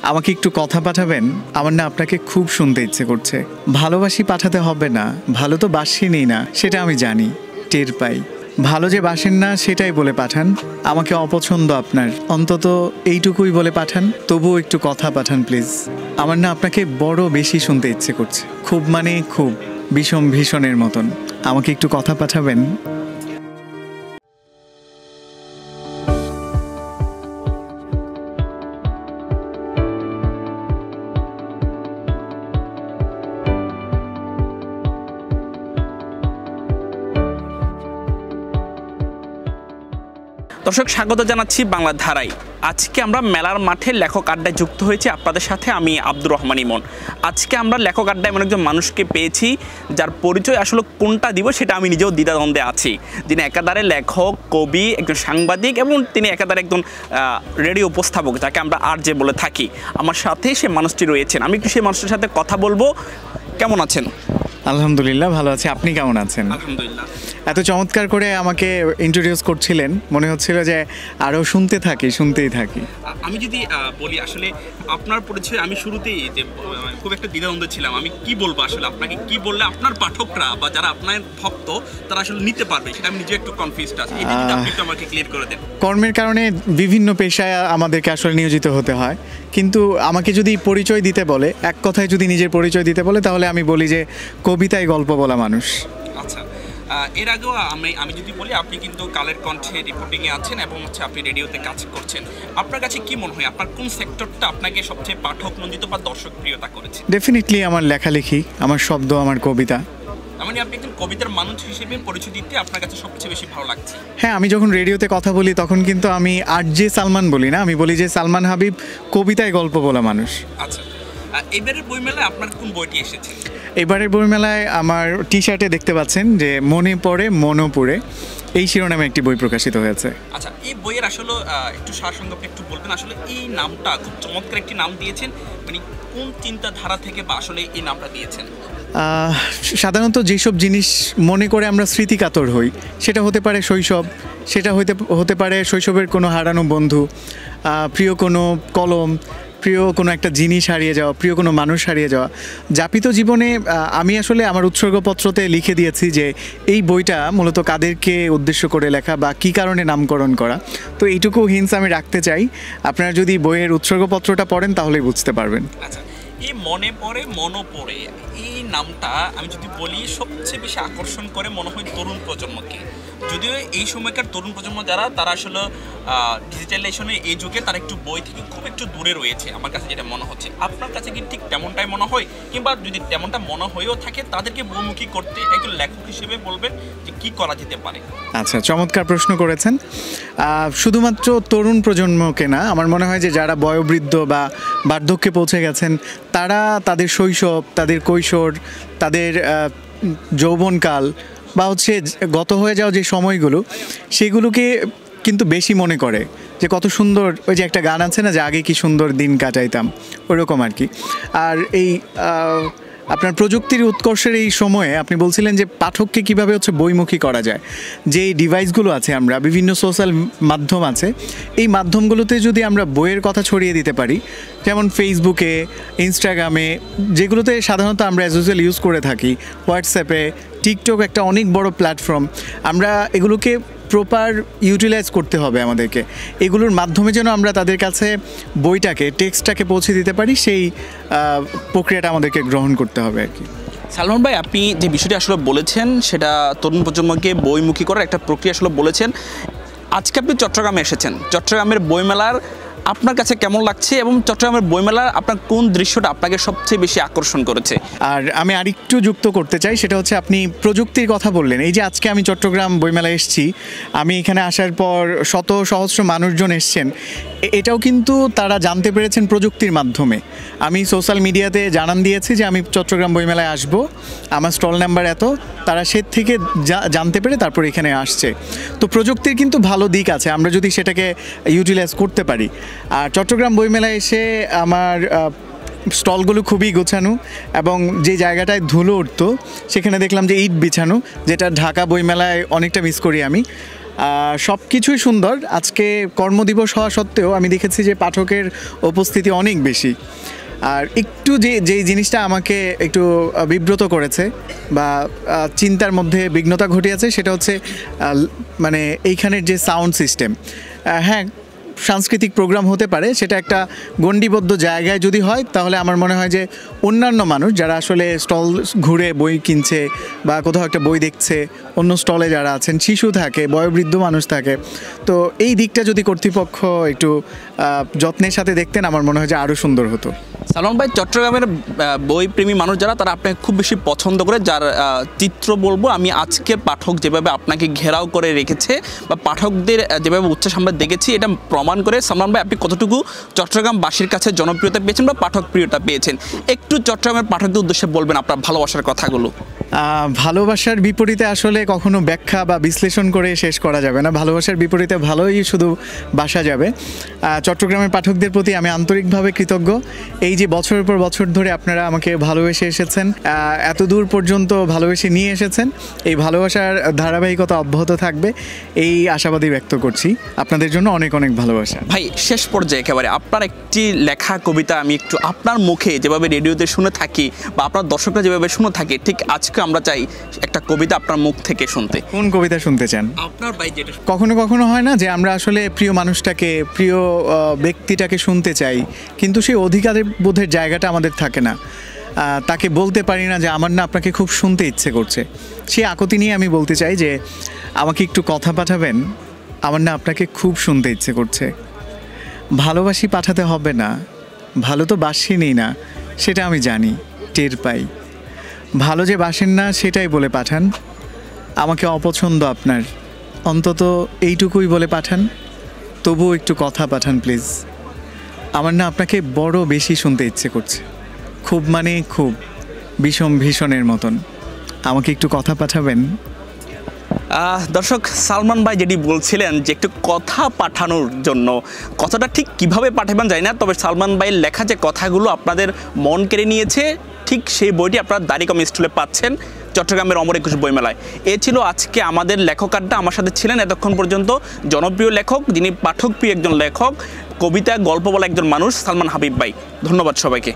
আমাকে একটু কথা পাঠাবেন? আমার না আপনাকে খুব শুনতে ইচ্ছে করছে। ভালোবাসি পাঠাতে হবে না, ভালো তো বাসিনি না, সেটা আমি জানি, টের পাই। ভালো যে বাসেন না সেটাই বলে পাঠান। আমাকে অপছন্দ আপনার, অন্তত এইটুকুই বলে পাঠান। তবুও একটু কথা পাঠান প্লিজ। আমার না আপনাকে বড় বেশি শুনতে ইচ্ছে করছে, খুব মানে খুব, বিষম ভীষণের মতন। আমাকে একটু কথা পাঠাবেন? দর্শক, স্বাগত জানাচ্ছি বাংলা ধারায়। আজকে আমরা মেলার মাঠে লেখক আড্ডায় যুক্ত হয়েছি আপনাদের সাথে। আমি আব্দুর রহমান ইমন। আজকে আমরা লেখক আড্ডায় এমন একজন মানুষকে পেয়েছি যার পরিচয় আসলে কোনটা দিব সেটা আমি নিজেও দ্বিধাদ্বন্দ্বে আছি। যিনি একাধারে লেখক, কবি, একজন সাংবাদিক এবং তিনি একাধারে একজন রেডিও উপস্থাপক, যাকে আমরা আরজে বলে থাকি। আমার সাথে সে মানুষটি রয়েছেন, আমি একটু সেই মানুষটির সাথে কথা বলবো। কেমন আছেন? আলহামদুলিল্লাহ, ভালো আছি। আপনি কেমন আছেন? আলহামদুলিল্লাহ। এত চমৎকার করে আমাকে ইন্ট্রোডিউস করছিলেন, মনে হচ্ছিল যে আরও শুনতেই থাকি। আমি যদি বলি, আসলে আপনার পরিচয় আমি শুরুতেই যে খুব একটা দ্বিধাদ্বন্দ্ব ছিলাম, আমি কি বলবো, আসলে আপনাকে কি বললে আপনার পাঠকরা বা যারা আপনার ভক্ত তারা আসলে নিতে পারবে, সেটা আমি নিজে একটু কনফিউজড আছি। এটা যদি আপনি একটু আমাকে ক্লিয়ার করে দেন। কর্মের কারণে বিভিন্ন পেশায় আমাদেরকে আসলে নিয়োজিত হতে হয়, কিন্তু আমাকে যদি পরিচয় দিতে বলে, এক কথায় যদি নিজের পরিচয় দিতে বলে, তাহলে আমি বলি যে কবিতায় গল্প বলা মানুষ। আচ্ছা, এর আগেও আমি যদি বলি, আপনি কিন্তু কালের কণ্ঠে রিপোর্টিংয়ে আছেন এবং আপনি রেডিওতে কাজ করছেন। আপনার কাছে কি মনে হয়, আপনার কোন সেক্টরটা আপনাকে সবচেয়ে পাঠক নন্দিত বা দর্শক প্রিয়তা করেছে? ডেফিনেটলি আমার লেখালেখি, আমার শব্দ, আমার কবিতা। মানে আপনি একজন কবিতার মানুষ হিসেবে পরিচয় দিতে আপনার কাছে সবচেয়ে বেশি ভালো লাগছে? হ্যাঁ, আমি যখন রেডিওতে কথা বলি তখন কিন্তু আমি আরজে সালমান বলি না, আমি বলি যে সালমান হাবিব কবিতায় গল্প বলা মানুষ। আচ্ছা, এবারের বইমেলায় আপনার কোন বইটি এসেছে? এবারের বইমেলায় আমার টি শার্টে দেখতে পাচ্ছেন যে মনে পড়ে মনোপুরে, এই শিরোনামে একটি বই প্রকাশিত হয়েছে। আচ্ছা, এই বইয়ের আসলে একটু সারসংক্ষেপে একটু বলবেন। আসলে এই নামটা খুব চমৎকার একটি নাম দিয়েছেন, মানে কোন চিন্তাধারা থেকে বা আসলে এই নামটা দিয়েছেন? সাধারণত যেসব জিনিস মনে করে আমরা স্মৃতিকাতর হই, সেটা হতে পারে শৈশব, সেটা হতে পারে শৈশবের কোনো হারানো বন্ধু, প্রিয় কোনো কলম, প্রিয় কোনো একটা জিনিস হারিয়ে যাওয়া, প্রিয় কোনো মানুষ হারিয়ে যাওয়া। যাপিত জীবনে আমি আসলে আমার উৎসর্গপত্রতে লিখে দিয়েছি যে এই বইটা মূলত কাদেরকে উদ্দেশ্য করে লেখা বা কী কারণে নামকরণ করা। তো এইটুকু হিন্টস আমি রাখতে চাই। আপনারা যদি বইয়ের উৎসর্গপত্রটা পড়েন তাহলেই বুঝতে পারবেন। আচ্ছা, এই মনে পড়ে মনোপড়ে এই নামটা আমি যদি বলি সবচেয়ে বেশি আকর্ষণ করে মনে হয় তরুণ প্রজন্মকে। যদিও এই সময়কার তরুণ প্রজন্ম যারা, তারা আসলে ডিজিটালাইজেশনের এই যুগে তারা একটু বই থেকে খুব একটু দূরে রয়েছে, আমার কাছে যেটা মনে হচ্ছে। আপনার কাছে কি ঠিক তেমনটাই মনে হয়? কিংবা যদি তেমনটা মনে হয়েও থাকে, তাদেরকে বইমুখী করতে একজন লেখক হিসেবে বলবেন যে কী করা যেতে পারে? আচ্ছা, চমৎকার প্রশ্ন করেছেন। শুধুমাত্র তরুণ প্রজন্মকে না, আমার মনে হয় যে যারা বয়োবৃদ্ধ বা বার্ধক্যে পৌঁছে গেছেন, তারা তাদের শৈশব, তাদের কৈশোর, তাদের যৌবনকাল বা গত হয়ে যাওয়া যে সময়গুলো, সেগুলোকে কিন্তু বেশি মনে করে যে কত সুন্দর। ওই যে একটা গান আছে না, যে আগে কি সুন্দর দিন কাটাইতাম, ওরকম আর কি। আর এই আপনার প্রযুক্তির উৎকর্ষের এই সময়ে আপনি বলছিলেন যে পাঠককে কীভাবে বইমুখী করা যায়। যে ডিভাইসগুলো আছে, আমরা বিভিন্ন সোশ্যাল মাধ্যম আছে, এই মাধ্যমগুলোতে যদি আমরা বইয়ের কথা ছড়িয়ে দিতে পারি, যেমন ফেসবুকে, ইনস্টাগ্রামে, যেগুলোতে সাধারণত আমরা অ্যাজ ইউজুয়াল ইউজ করে থাকি, হোয়াটসঅ্যাপে, টিকটক একটা অনেক বড় প্ল্যাটফর্ম, আমরা এগুলোকে প্রপার ইউটিলাইজ করতে হবে আমাদেরকে। এগুলোর মাধ্যমে যেন আমরা তাদের কাছে বইটাকে, টেক্সটটাকে পৌঁছে দিতে পারি, সেই প্রক্রিয়াটা আমাদেরকে গ্রহণ করতে হবে আর কি। সালমান ভাই, আপনি যে বিষয়টি আসলে বলেছেন সেটা তরুণ প্রজন্মকে বইমুখী করার একটা প্রক্রিয়া আসলে বলেছেন। আজকে আপনি চট্টগ্রামে এসেছেন, চট্টগ্রামের বইমেলার আপনার কাছে কেমন লাগছে এবং চট্টগ্রামের বইমেলার আপনার কোন দৃশ্যটা আপনাকে সবচেয়ে বেশি আকর্ষণ করেছে? আর আমি আরেকটু যুক্ত করতে চাই, সেটা হচ্ছে আপনি প্রযুক্তির কথা বললেন। এই যে আজকে আমি চট্টগ্রাম বইমেলায় এসেছি, আমি এখানে আসার পর শত সহস্র মানুষজন এসছেন, এটাও কিন্তু তারা জানতে পেরেছেন প্রযুক্তির মাধ্যমে। আমি সোশ্যাল মিডিয়াতে জানান দিয়েছি যে আমি চট্টগ্রাম বইমেলায় আসব, আমার স্টল নাম্বার এত, তারা সে থেকে জানতে পেরে তারপর এখানে আসছে। তো প্রযুক্তির কিন্তু ভালো দিক আছে, আমরা যদি সেটাকে ইউটিলাইজ করতে পারি। আর চট্টগ্রাম বইমেলায় এসে আমার স্টলগুলো খুবই গোছানো, এবং যে জায়গাটায় ধুলো উঠতো সেখানে দেখলাম যে ইট বিছানো, যেটা ঢাকা বইমেলায় অনেকটা মিস করি আমি। সব কিছুই সুন্দর। আজকে কর্মদিবস হওয়া সত্ত্বেও আমি দেখেছি যে পাঠকের উপস্থিতি অনেক বেশি। আর একটু যেই জিনিসটা আমাকে একটু বিব্রত করেছে বা চিন্তার মধ্যে বিঘ্নতা ঘটিয়েছে সেটা হচ্ছে মানে এইখানের যে সাউন্ড সিস্টেম। হ্যাঁ, সাংস্কৃতিক প্রোগ্রাম হতে পারে, সেটা একটা গণ্ডিবদ্ধ জায়গায় যদি হয় তাহলে আমার মনে হয় যে অন্যান্য মানুষ যারা আসলে স্টল ঘুরে বই কিনছে বা কোথাও একটা বই দেখছে, অন্য স্টলে যারা আছেন, শিশু থাকে, বয়োবৃদ্ধ মানুষ থাকে, তো এই দিকটা যদি কর্তৃপক্ষ একটু যত্নের সাথে দেখতেন আমার মনে হয় যে আরও সুন্দর হতো। সালমান ভাই, চট্টগ্রামের বইপ্রেমী মানুষ যারা, তারা আপনাকে খুব বেশি পছন্দ করে, যার চিত্র বলবো আমি আজকে পাঠক যেভাবে আপনাকে ঘেরাও করে রেখেছে বা পাঠকদের যেভাবে উচ্ছ্বাস আমরা দেখেছি, এটা প্রমাণ করে সালমান ভাই আপনি কতটুকু চট্টগ্রামবাসীর কাছে জনপ্রিয়তা পেয়েছেন বা পাঠক প্রিয়তা পেয়েছেন। একটু চট্টগ্রামের পাঠকদের উদ্দেশ্যে বলবেন আপনার ভালোবাসার কথাগুলো। ভালোবাসার বিপরীতে আসলে কখনো ব্যাখ্যা বা বিশ্লেষণ করে শেষ করা যাবে না। ভালোবাসার বিপরীতে ভালোই শুধু বাসা যাবে। চট্টগ্রামের পাঠকদের প্রতি আমি আন্তরিকভাবে কৃতজ্ঞ। এই যে বছরের পর বছর ধরে আপনারা আমাকে ভালোবেসে এসেছেন, এত দূর পর্যন্ত ভালোবেসে নিয়ে এসেছেন, এই ভালোবাসার ধারাবাহিকতা অব্যাহত থাকবে এই আশাবাদী ব্যক্ত করছি। আপনাদের জন্য অনেক অনেক ভালোবাসা। ভাই, শেষ পর্যায়ে একেবারে আপনার একটি লেখা কবিতা আমি একটু আপনার মুখে যেভাবে রেডিওতে শুনে থাকি বা আপনার দর্শকরা যেভাবে শুনে থাকে, ঠিক আজকে আমরা চাই একটা কবিতা আপনার মুখ থেকে শুনতে। কোন কবিতা শুনতে চান? আপনার ভাই যেটা। কখনো কখনো হয় না যে আমরা আসলে প্রিয় মানুষটাকে, প্রিয় ব্যক্তিটাকে শুনতে চাই, কিন্তু সেই অধিকারের বোধের জায়গাটা আমাদের থাকে না। তাকে বলতে পারি না যে আমার না আপনাকে খুব শুনতে ইচ্ছে করছে। সেই আকুতি নিয়ে আমি বলতে চাই যে আমাকে একটু কথা পাঠাবেন, আমার না আপনাকে খুব শুনতে ইচ্ছে করছে। ভালোবাসি পাঠাতে হবে না, ভালো তো বাসিনি না, সেটা আমি জানি, টের পাই। ভালো যে বাসেন না সেটাই বলে পাঠান, আমাকে অপছন্দ আপনার, অন্তত এইটুকুই বলে পাঠান, তবুও একটু কথা পাঠান প্লিজ। আমার না আপনাকে বড় বেশি শুনতে ইচ্ছে করছে, খুব মানে খুব, ভীষণ ভীষণের মতন। আমাকে একটু কথা পাঠাবেন। দর্শক, সালমান ভাই যেটি বলছিলেন যে একটু কথা পাঠানোর জন্য, কথাটা ঠিক কিভাবে পাঠাবেন জানি না, তবে সালমান ভাইয়ের লেখা যে কথাগুলো আপনাদের মন কেড়ে নিয়েছে, ঠিক সেই বইটি আপনারা দাড়িকম স্টলে পাচ্ছেন চট্টগ্রামের অমর একুশ বইমেলায়। এ ছিল আজকে আমাদের লেখক আড্ডা। আমার সাথে ছিলেন এতক্ষণ পর্যন্ত জনপ্রিয় লেখক, যিনি পাঠকপ্রিয় একজন লেখক, কবিতা গল্প বলা একজন মানুষ, সালমান হাবিব ভাই। ধন্যবাদ সবাইকে।